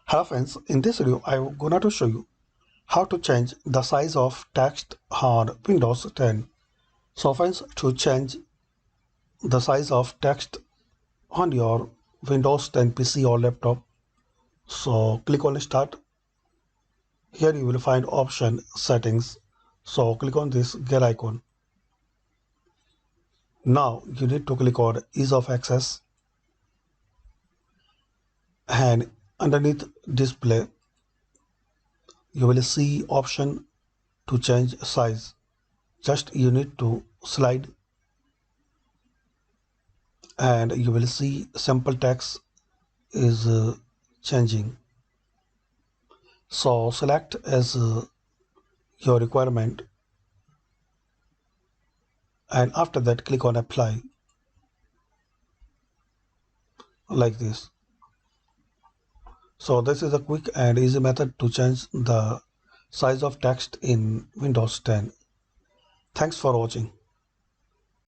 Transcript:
Hello friends, in this video I'm going to show you how to change the size of text on Windows 10. So friends, to change the size of text on your Windows 10 PC or laptop, so click on Start. Here you will find option Settings. So click on this gear icon. Now you need to click on Ease of Access, and underneath Display you will see option to change size. Just you need to slide and you will see sample text is changing. So select as your requirement, and after that click on apply like this. So this is a quick and easy method to change the size of text in Windows 10. Thanks for watching.